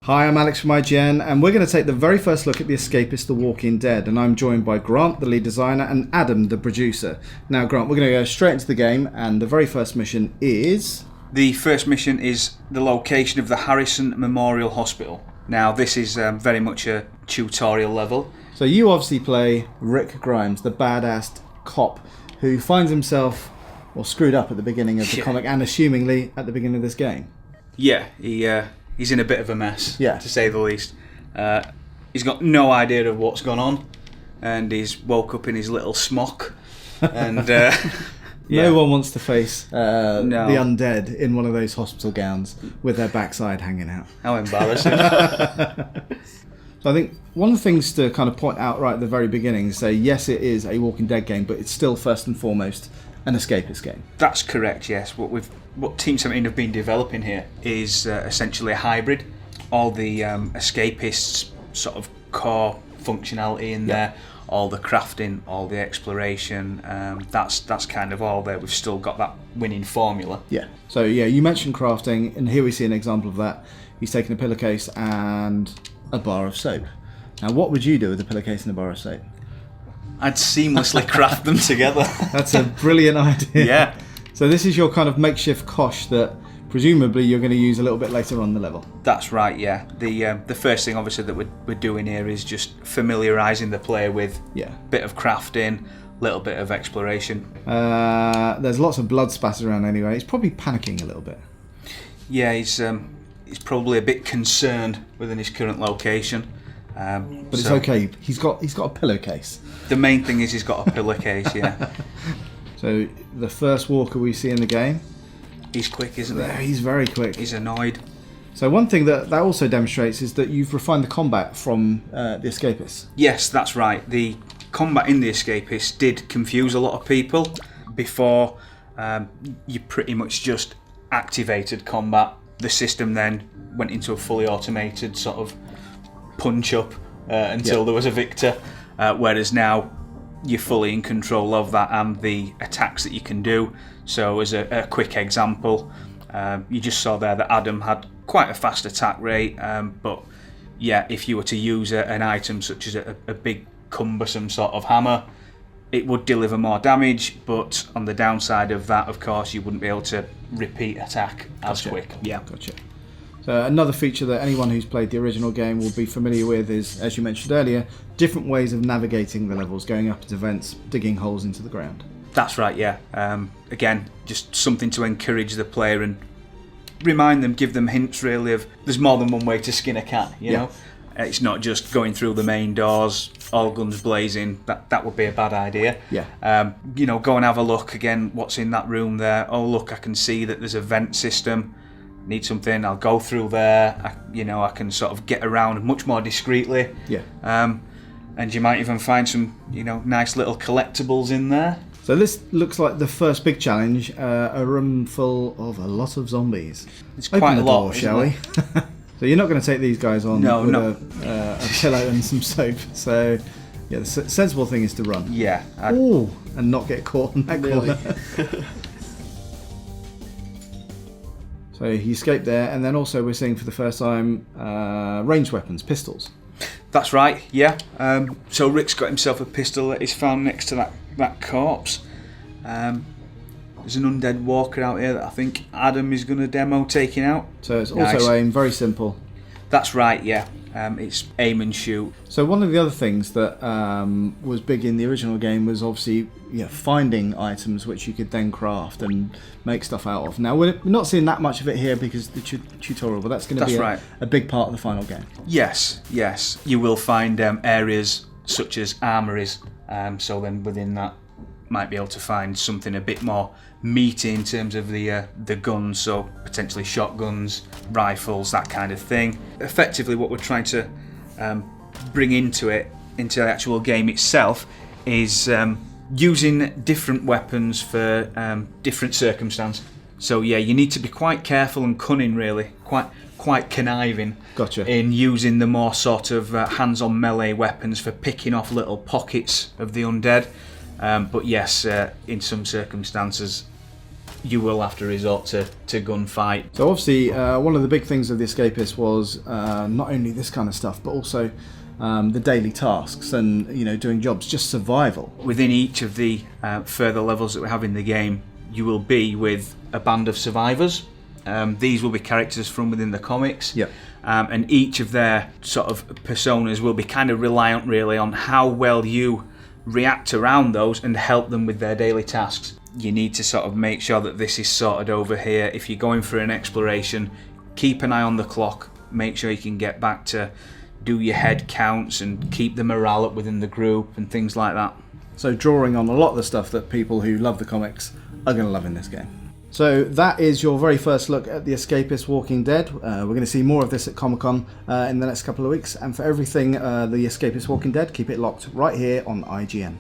Hi, I'm Alex from IGN, and we're going to take the very first look at The Escapists, The Walking Dead, and I'm joined by Grant, the lead designer, and Adam, the producer. Now, Grant, we're going to go straight into the game, and the very first mission is... The first mission is the location of the Harrison Memorial Hospital. Now, this is very much a tutorial level. So you obviously play Rick Grimes, the badass cop, who finds himself screwed up at the beginning of the comic, and assumingly at the beginning of this game. Yeah, he's in a bit of a mess, to say the least. He's got no idea of what's gone on, and he's woke up in his little smock. And no one wants to face the undead in one of those hospital gowns with their backside hanging out. How embarrassing. So I think one of the things to kind of point out right at the very beginning is say, yes, it is a Walking Dead game, but it's still first and foremost an Escapist game. That's correct, yes. What Team 17 have been developing here is essentially a hybrid. All the Escapists sort of core functionality in there, all the crafting, all the exploration, that's kind of all there. We've still got that winning formula. Yeah. So you mentioned crafting, and here we see an example of that. He's taken a pillowcase and a bar of soap. Now, what would you do with a pillowcase and a bar of soap? I'd seamlessly craft them together. That's a brilliant idea. Yeah. So this is your kind of makeshift kosh that presumably you're going to use a little bit later on in the level. That's right, yeah. The first thing obviously that we're doing here is just familiarising the player with a bit of crafting, little bit of exploration. There's lots of blood spattered around anyway. He's probably panicking a little bit. Yeah, he's probably a bit concerned within his current location. But it's okay. He's got a pillowcase. The main thing is he's got a pillowcase, yeah. So the first walker we see in the game. He's quick, isn't he? He's very quick. He's annoyed. So one thing that also demonstrates is that you've refined the combat from the Escapists. Yes, that's right. The combat in the Escapists did confuse a lot of people. Before, you pretty much just activated combat. The system then went into a fully automated sort of punch-up until there was a victor. Whereas now, you're fully in control of that and the attacks that you can do. So as a quick example, you just saw there that Adam had quite a fast attack rate, but if you were to use an item such as a big cumbersome sort of hammer, it would deliver more damage, but on the downside of that, of course, you wouldn't be able to repeat attack as quick. Yeah, gotcha. So another feature that anyone who's played the original game will be familiar with is, as you mentioned earlier, different ways of navigating the levels, going up into vents, digging holes into the ground. That's right, yeah. Again, just something to encourage the player and remind them, give them hints really of there's more than one way to skin a cat, you know? It's not just going through the main doors, all guns blazing. That would be a bad idea. Yeah. Go and have a look again. What's in that room there? Oh, look, I can see that there's a vent system. Need something? I'll go through there. I can sort of get around much more discreetly. Yeah. And you might even find some, nice little collectibles in there. So this looks like the first big challenge. A room full of a lot of zombies. It's Open quite the a lot, door, shall we? So you're not going to take these guys on with a pillow and some soap. So the sensible thing is to run. Yeah. And not get caught in that corner. So he escaped there, and then also we're seeing for the first time ranged weapons, pistols. That's right, yeah. So Rick's got himself a pistol that he's found next to that corpse. There's an undead walker out here that I think Adam is going to demo taking out. So it's also aim, very simple. That's right, yeah. It's aim and shoot. So one of the other things that was big in the original game was obviously finding items which you could then craft and make stuff out of. Now we're not seeing that much of it here because the tutorial, but that's going to be a big part of the final game. Yes. You will find areas such as armories. So then within that, might be able to find something a bit more meaty in terms of the guns, so potentially shotguns, rifles, that kind of thing. Effectively what we're trying to bring into the actual game itself is using different weapons for different circumstances. So you need to be quite careful and cunning really, quite conniving. Gotcha. In using the more sort of hands-on melee weapons for picking off little pockets of the undead. But yes, in some circumstances, you will have to resort to gunfight. So obviously, one of the big things of the Escapists was not only this kind of stuff, but also the daily tasks and doing jobs, just survival. Within each of the further levels that we have in the game, you will be with a band of survivors. These will be characters from within the comics. Yep. And each of their sort of personas will be kind of reliant really on how well you react around those and help them with their daily tasks. You need to sort of make sure that this is sorted over here. If you're going for an exploration, keep an eye on the clock, make sure you can get back to do your head counts and keep the morale up within the group and things like that. So drawing on a lot of the stuff that people who love the comics are going to love in this game. So that is your very first look at the Escapists Walking Dead. We're going to see more of this at Comic-Con in the next couple of weeks. And for everything the Escapists Walking Dead, keep it locked right here on IGN.